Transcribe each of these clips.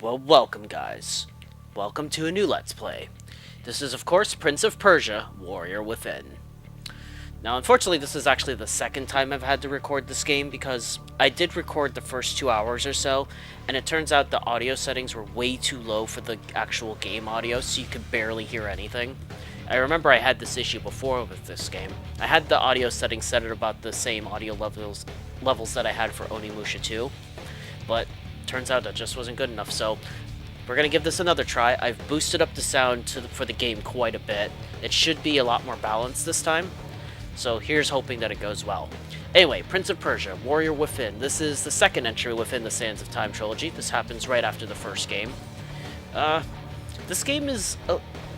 Well, welcome guys. Welcome to a new Let's Play. This is of course Prince of Persia, Warrior Within. Now unfortunately this is actually the second time I've had to record this game because I did record the first 2 hours or so, and it turns out the audio settings were way too low for the actual game audio, so you could barely hear anything. I remember I had this issue before with this game. I had the audio settings set at about the same audio levels that I had for Onimusha 2, but turns out that just wasn't good enough, so we're gonna give this another try. I've boosted up the sound for the game quite a bit. It should be a lot more balanced this time, so here's hoping that it goes well. Anyway, Prince of Persia, Warrior Within. This is the second entry within the Sands of Time trilogy. This happens right after the first game. This game is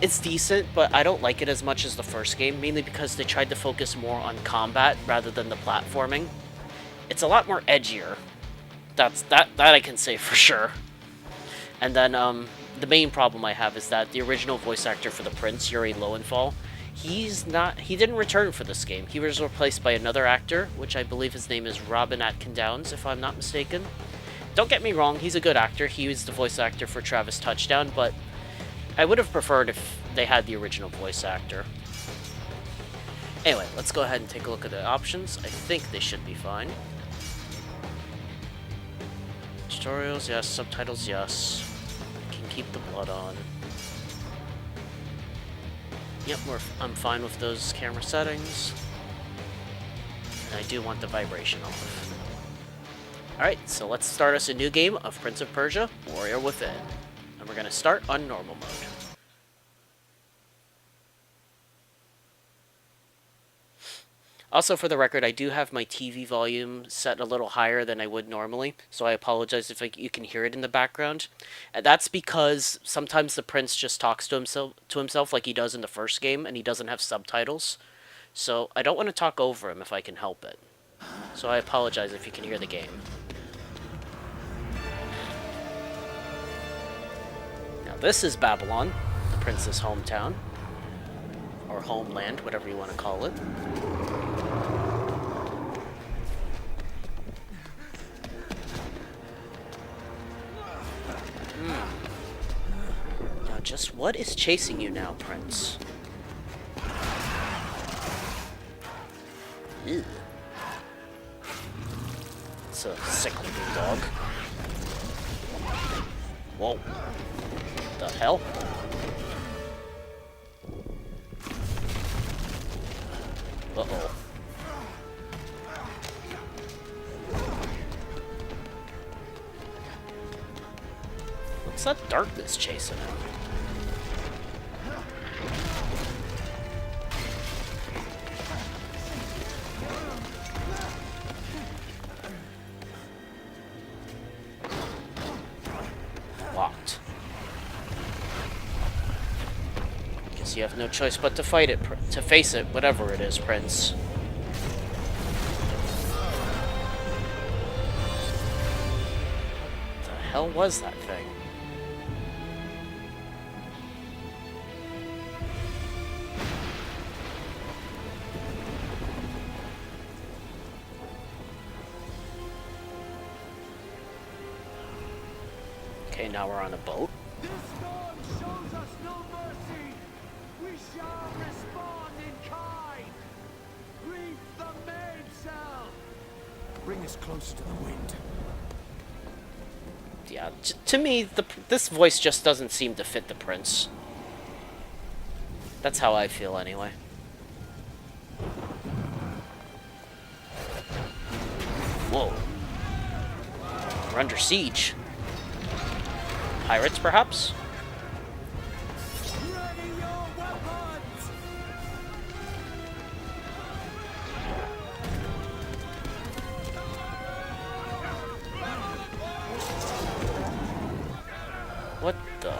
it's decent, but I don't like it as much as the first game, mainly because they tried to focus more on combat rather than the platforming. It's a lot more edgier. That I can say for sure. And then the main problem I have is that the original voice actor for the Prince, Yuri Lowenthal, he didn't return for this game. He was replaced by another actor, which I believe his name is Robin Atkin-Downs, if I'm not mistaken. Don't get me wrong, he's a good actor. He was the voice actor for Travis Touchdown, but I would have preferred if they had the original voice actor. Anyway, let's go ahead and take a look at the options. I think they should be fine. Tutorials, yes. Subtitles, yes. I can keep the blood on. Yep, I'm fine with those camera settings. And I do want the vibration off. Alright, so let's start us a new game of Prince of Persia, Warrior Within. And we're going to start on normal mode. Also, for the record, I do have my TV volume set a little higher than I would normally, so I apologize if you can hear it in the background. And that's because sometimes the prince just talks to himself like he does in the first game, and he doesn't have subtitles. So I don't want to talk over him if I can help it. So I apologize if you can hear the game. Now this is Babylon, the prince's hometown. Or homeland, whatever you want to call it. Now, just what is chasing you now, Prince? Ew. It's a sick-looking dog. Whoa. The hell? Uh-oh. What's that darkness chasing him? Locked. Guess you have no choice but to fight it, to face it, whatever it is, Prince. What the hell was that thing? Okay, now we're on a boat. This storm shows us no mercy. We shall respond in kind. Reef the mainsail. Bring us closer to the wind. Yeah, to me, this voice just doesn't seem to fit the prince. That's how I feel, anyway. Whoa. We're under siege. Pirates, perhaps? Ready your weapons. What the...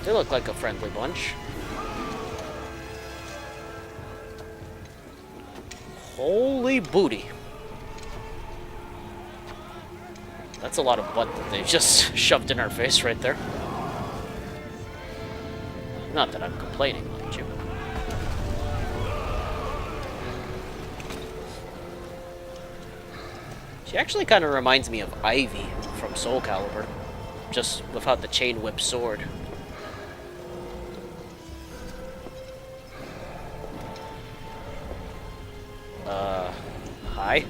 They look like a friendly bunch. Holy booty. That's a lot of butt that they've just shoved in our face right there. Not that I'm complaining, mind you. She actually kind of reminds me of Ivy from Soul Calibur, just without the chain whip sword. Hi?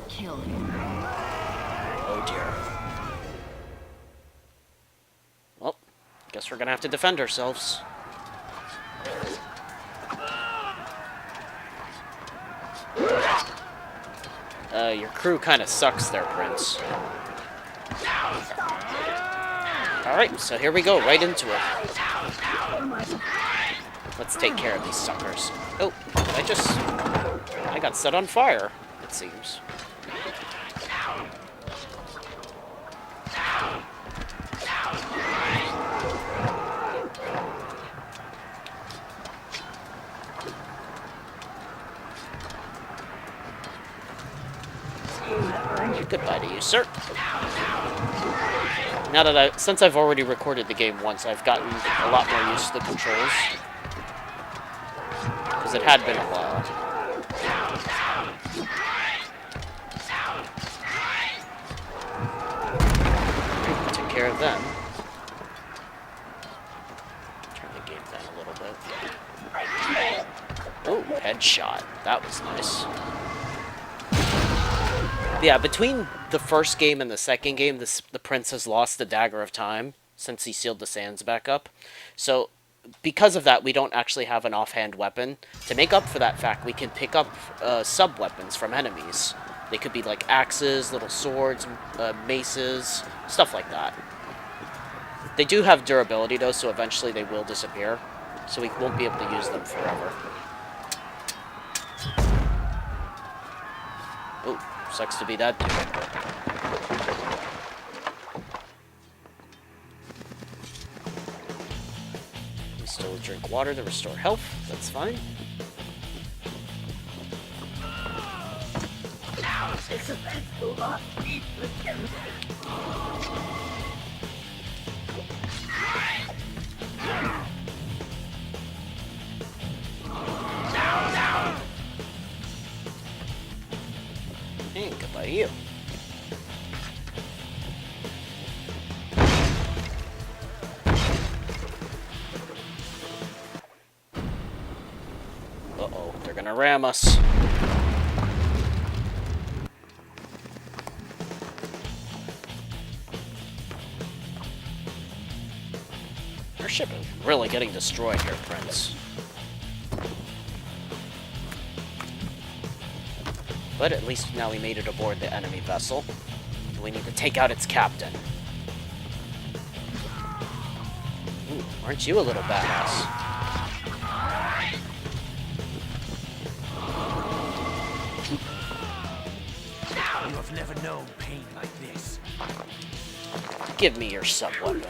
Kill him. Oh dear. Well, guess we're gonna have to defend ourselves. Your crew kind of sucks there, Prince. Alright, so here we go, right into it. Let's take care of these suckers. Oh, I got set on fire, it seems. Goodbye to you, sir. Now that since I've already recorded the game once, I've gotten a lot more used to the controls. Because it had been a while. Take care of them. Turn the game down a little bit. Oh, headshot. That was nice. Yeah, between the first game and the second game, the Prince has lost the Dagger of Time since he sealed the sands back up. So, because of that, we don't actually have an offhand weapon. To make up for that fact, we can pick up sub-weapons from enemies. They could be like axes, little swords, maces, stuff like that. They do have durability, though, so eventually they will disappear. So we won't be able to use them forever. Oh. Sucks to be that dude. We still drink water to restore health. That's fine. And goodbye to you. Uh-oh, they're gonna ram us. Our ship is really getting destroyed here, Prince. But at least now we made it aboard the enemy vessel. We need to take out its captain. Ooh, aren't you a little badass? You have never known pain like this. Give me your sub-weapon.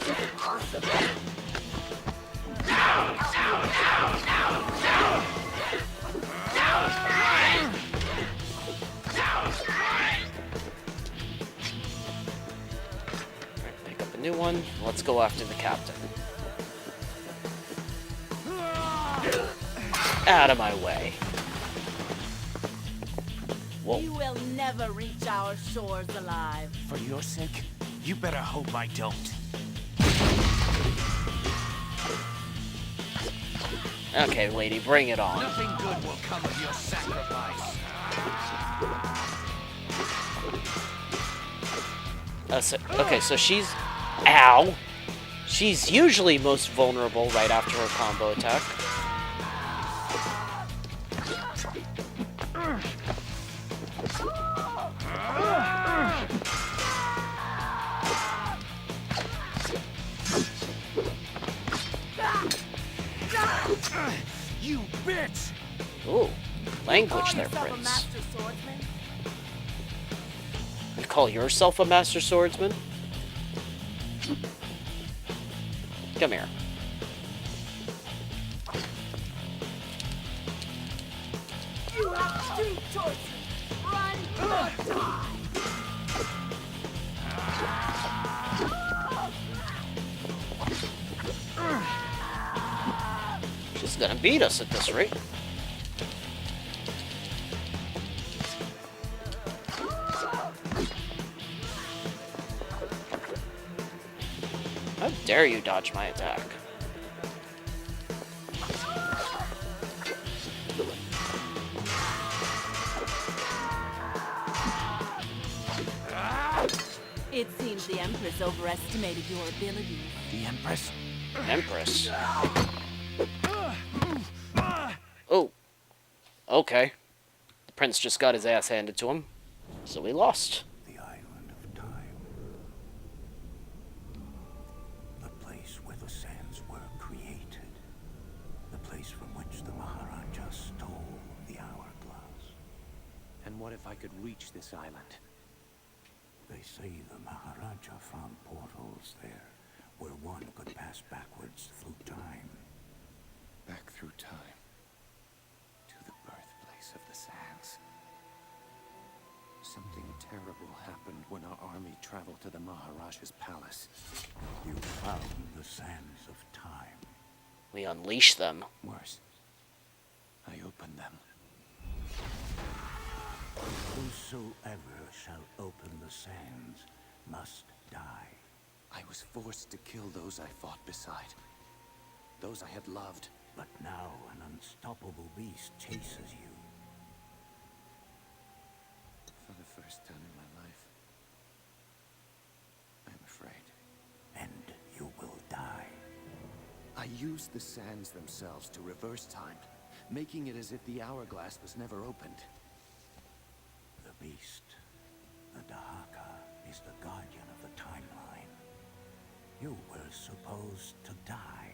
Pick up a new one. Let's go after the captain. Out of my way. Whoa. You will never reach our shores alive. For your sake, you better hope I don't. Okay, lady, bring it on. Nothing good will come of your sacrifice. Okay, so she's... Ow! She's usually most vulnerable right after her combo attack. You bitch! Ooh, language there, Call yourself a Prince. master swordsman? You call yourself a master swordsman? Come here. You have two choices. Run or die. gonna beat us at this rate. How dare you dodge my attack? It seems the Empress overestimated your abilities. The Empress? Empress? Oh. Okay. The prince just got his ass handed to him, so we lost. The island of time. The place where the sands were created. The place from which the Maharaja stole the hourglass. And what if I could reach this island? They say the Maharaja found portals there, where one could pass backwards through time. Back through time. To the birthplace of the sands. Something terrible happened when our army traveled to the Maharaja's palace. You found the sands of time. We unleash them. Worse, I opened them. Whosoever shall open the sands must die. I was forced to kill those I fought beside. Those I had loved. But now an unstoppable beast chases you. For the first time in my life, I'm afraid. And you will die. I used the sands themselves to reverse time, making it as if the hourglass was never opened. The beast, the Dahaka, is the guardian of the timeline. You were supposed to die,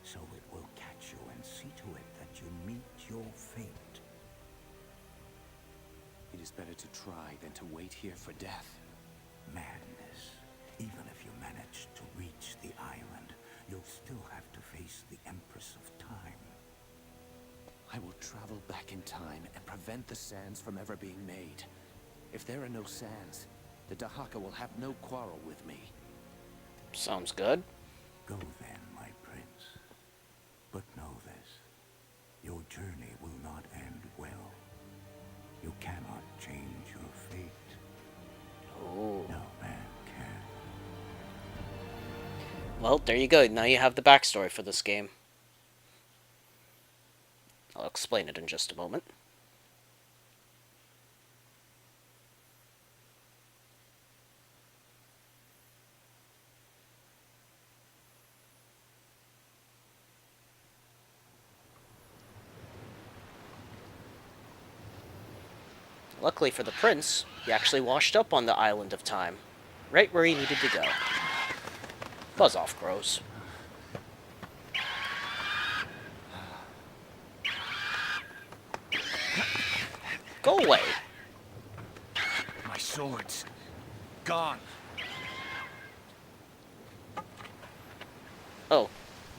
so it will catch you and see to it that you meet your fate. It is better to try than to wait here for death. Madness. Even if you manage to reach the island, you'll still have to face the Empress of Time. I will travel back in time and prevent the sands from ever being made. If there are no sands, the Dahaka will have no quarrel with me. Sounds good. Go then, my prince. But know this. Your journey will not end well. You cannot change your fate. Oh. No man can. Well, there you go. Now you have the backstory for this game. I'll explain it in just a moment. Luckily for the prince, he actually washed up on the island of time, right where he needed to go. Buzz off, crows. Go away. My swords. Gone. Oh,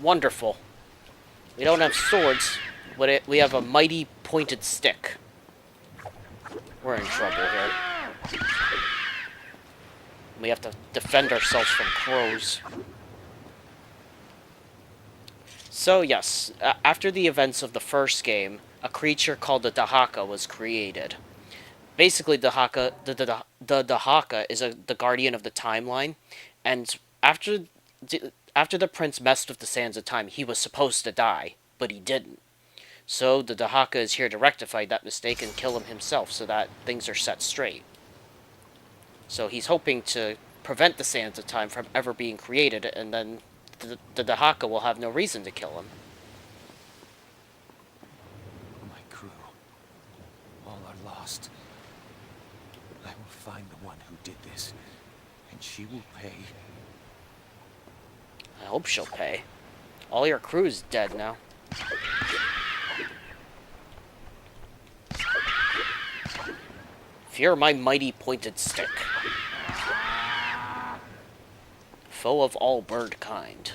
wonderful. We don't have swords, but we have a mighty pointed stick. We're in trouble here. We have to defend ourselves from crows. So yes, after the events of the first game, a creature called the Dahaka was created. Basically, the Dahaka is the guardian of the timeline, and after the prince messed with the sands of time, he was supposed to die, but he didn't. So the Dahaka is here to rectify that mistake and kill him himself so that things are set straight. So he's hoping to prevent the sands of time from ever being created, and then the Dahaka will have no reason to kill him. My crew. All are lost. I will find the one who did this, and she will pay. I hope she'll pay. All your crew's dead now. Fear my mighty pointed stick. Foe of all bird kind.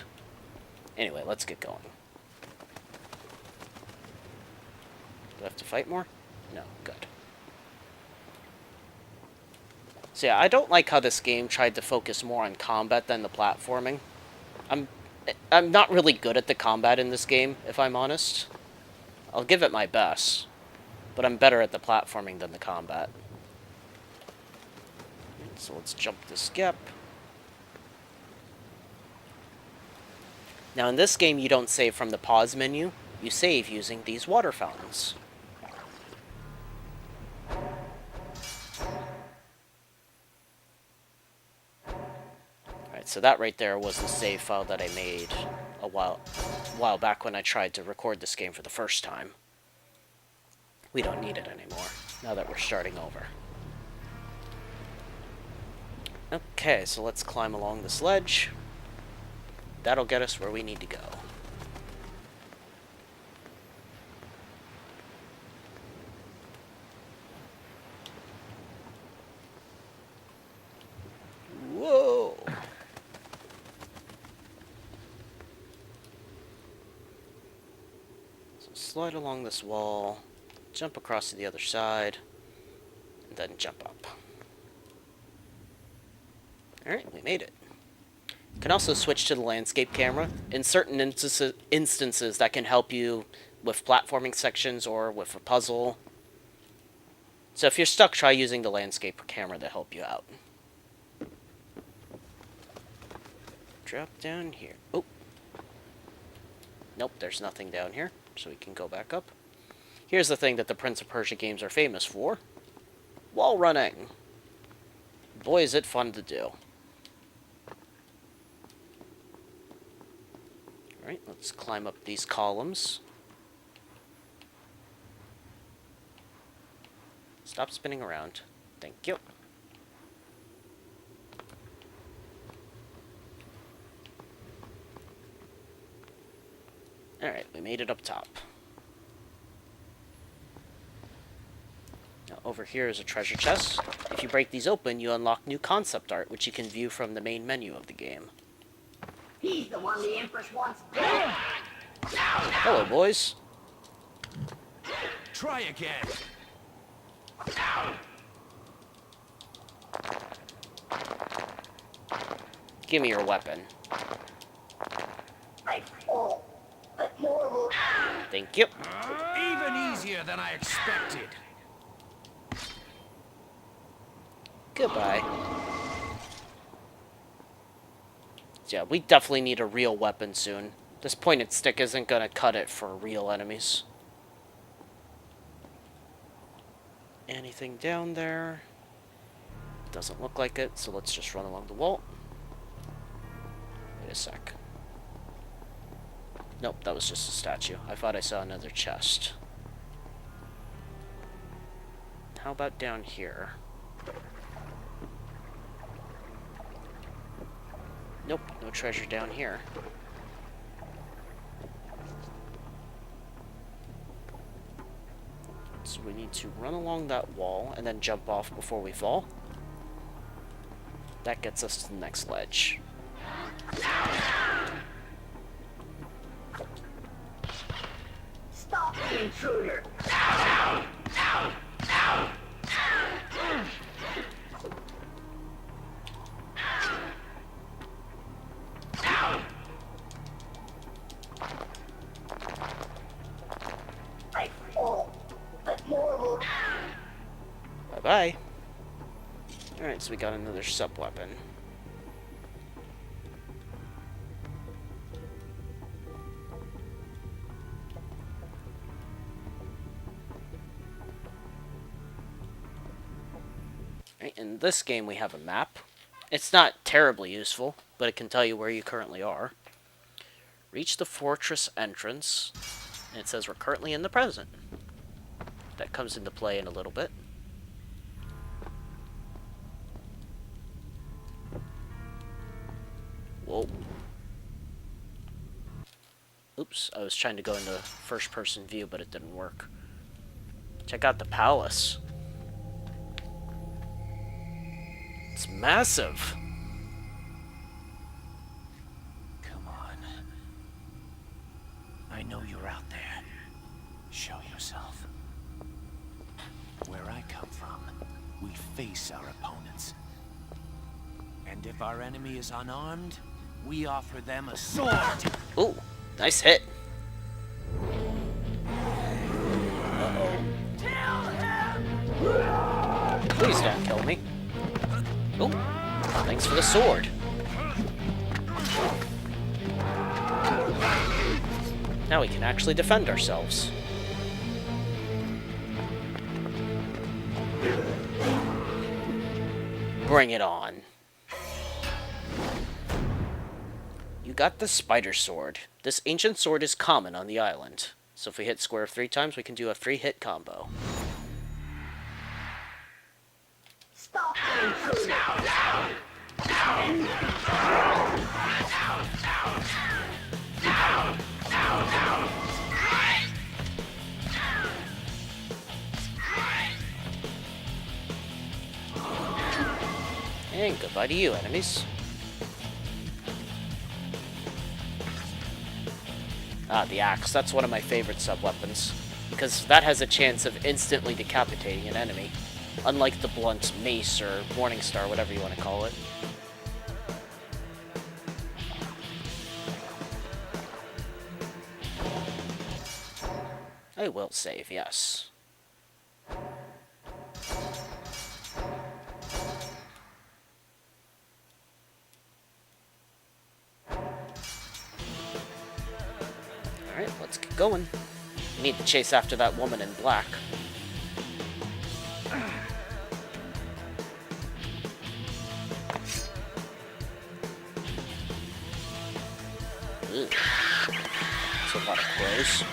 Anyway, let's get going. Do I have to fight more? No, good. So yeah, I don't like how this game tried to focus more on combat than the platforming. I'm I'm not really good at the combat in this game, if I'm honest. I'll give it my best, but I'm better at the platforming than the combat. So let's jump this gap. Now in this game, you don't save from the pause menu. You save using these water fountains. Alright, so that right there was the save file that I made a while back when I tried to record this game for the first time. We don't need it anymore, now that we're starting over. Okay, so let's climb along this ledge. That'll get us where we need to go. Whoa! So slide along this wall, jump across to the other side, and then jump up. Alright, we made it. You can also switch to the landscape camera. In certain instances, that can help you with platforming sections or with a puzzle. So if you're stuck, try using the landscape camera to help you out. Drop down here. Oh. Nope, there's nothing down here, so we can go back up. Here's the thing that the Prince of Persia games are famous for. Wall running. Boy, is it fun to do. Alright, let's climb up these columns. Stop spinning around. Thank you. Alright, we made it up top. Now, over here is a treasure chest. If you break these open, you unlock new concept art, which you can view from the main menu of the game. He's the one the Empress wants. Hello, boys. Try again. Give me your weapon. I fall, but more will. Thank you. Even easier than I expected. Goodbye. Yeah, we definitely need a real weapon soon. This pointed stick isn't gonna cut it for real enemies. Anything down there? Doesn't look like it, so let's just run along the wall. Wait a sec. Nope, that was just a statue. I thought I saw another chest. How about down here? Nope, no treasure down here. So we need to run along that wall and then jump off before we fall. That gets us to the next ledge. Stop the intruder. I fall, but more will. Bye-bye. Alright, so we got another sub-weapon. Right, in this game we have a map. It's not terribly useful, but it can tell you where you currently are. Reach the fortress entrance, and it says we're currently in the present. That comes into play in a little bit. Whoa. Oops, I was trying to go into first-person view, but it didn't work. Check out the palace. It's massive. Come on. I know you're out there. Show yourself. Where I come from, we face our opponents. And if our enemy is unarmed, We offer them a sword. Ooh, nice hit. Please don't kill me. Oh, thanks for the sword. Now we can actually defend ourselves. Bring it on. You got the spider sword. This ancient sword is common on the island. So if we hit square 3 times, we can do a 3-hit combo. Stop the intruder! And goodbye to you, enemies. Ah, the axe. That's one of my favorite sub-weapons, because that has a chance of instantly decapitating an enemy, unlike the blunt mace or morning star, whatever you want to call it. I will save, yes. Alright, let's get going. We need to chase after that woman in black. Ugh. That's a lot of crows.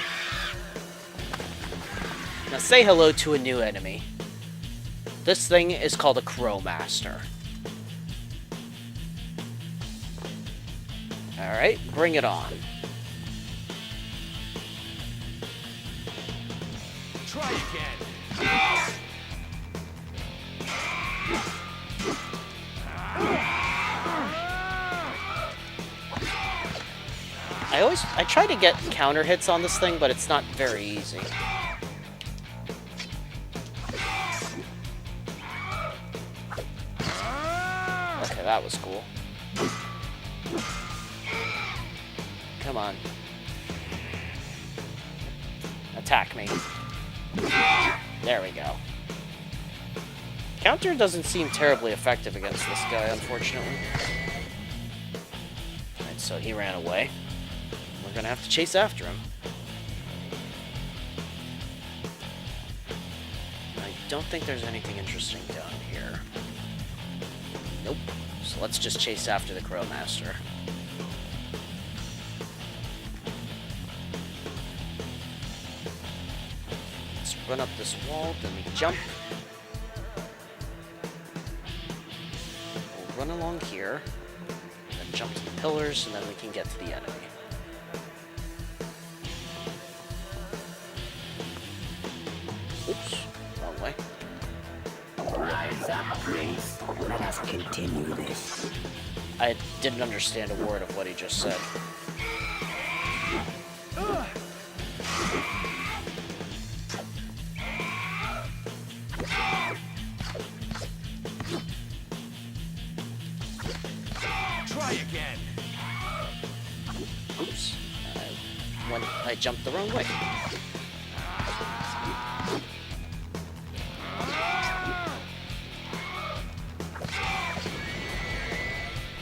Now say hello to a new enemy. This thing is called a Crowmaster. Alright, bring it on. Try again. I try to get counter hits on this thing, but it's not very easy. Okay, that was cool. Come on. Attack me. There we go. Counter doesn't seem terribly effective against this guy, unfortunately. Alright, so he ran away. We're gonna have to chase after him. I don't think there's anything interesting down here. Nope. So let's just chase after the Crowmaster. Let's run up this wall, then we jump. We'll run along here, then jump to the pillars, and then we can get to the enemy. Oops, wrong way. Rise up, Prince. Let us continue this. I didn't understand a word of what he just said. Try again. Oops. I jumped the wrong way.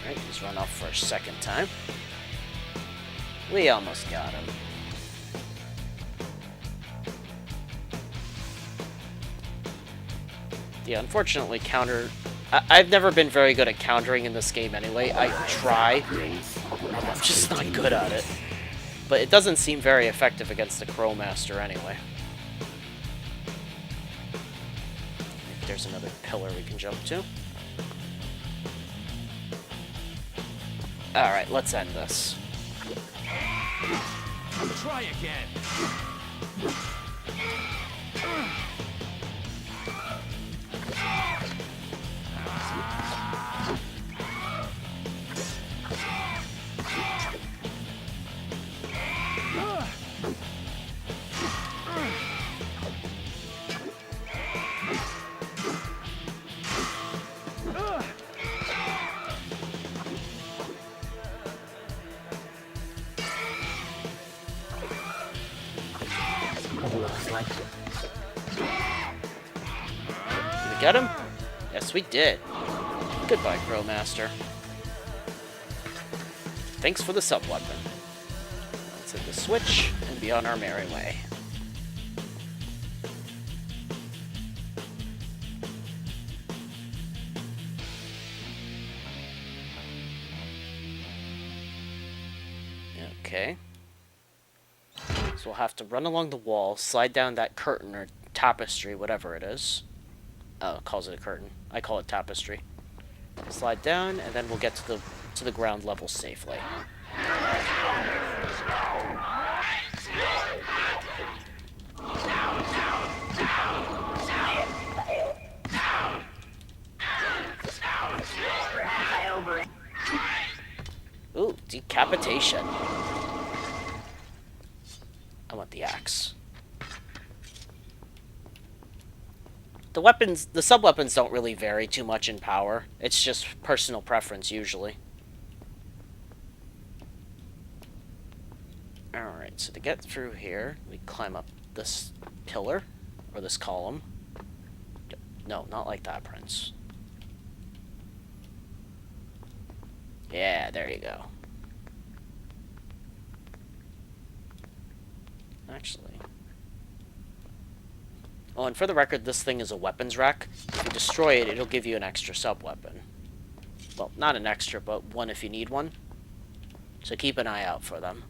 Alright, he's run off for a second time. We almost got him. Yeah, unfortunately, I've never been very good at countering in this game anyway. I try. I'm just not good at it. But it doesn't seem very effective against the Crowmaster anyway. There's another pillar we can jump to. Alright, let's end this. Try again. Looks like Did we get him? Yes, we did. Goodbye, Crowmaster. Thanks for the sub-weapon. Let's hit the switch and be on our merry way. Okay. So we'll have to run along the wall, slide down that curtain or tapestry, whatever it is. Oh, it calls it a curtain. I call it tapestry. Slide down, and then we'll get to the ground level safely. Ooh, decapitation. I want the axe. The sub-weapons don't really vary too much in power. It's just personal preference, usually. Alright, so to get through here, we climb up this pillar, or this column. No, not like that, Prince. Yeah, there you go. Actually. Oh, and for the record, this thing is a weapons rack. If you destroy it, it'll give you an extra sub-weapon. Well, not an extra, but one if you need one. So keep an eye out for them.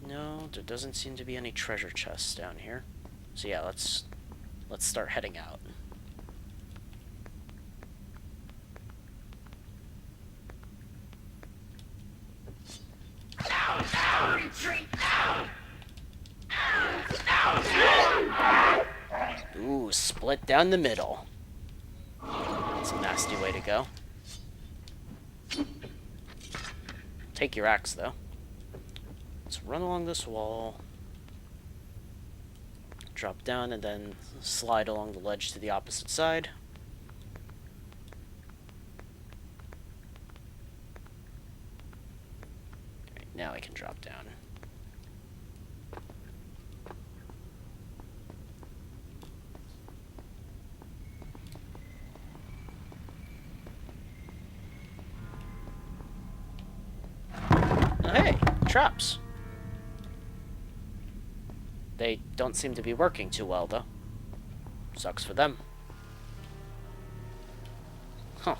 No, there doesn't seem to be any treasure chests down here. So yeah, let's start heading out. Ooh, split down the middle. That's a nasty way to go. Take your axe, though. Let's run along this wall. Drop down and then slide along the ledge to the opposite side. Alright, now I can drop down. Oh, hey, traps. They don't seem to be working too well, though. Sucks for them. Huh.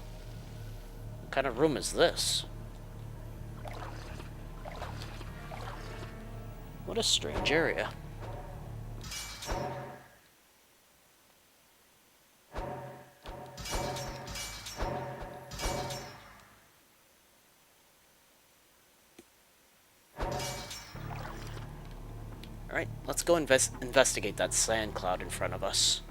What kind of room is this? What a strange area. Alright, let's go investigate that sand cloud in front of us.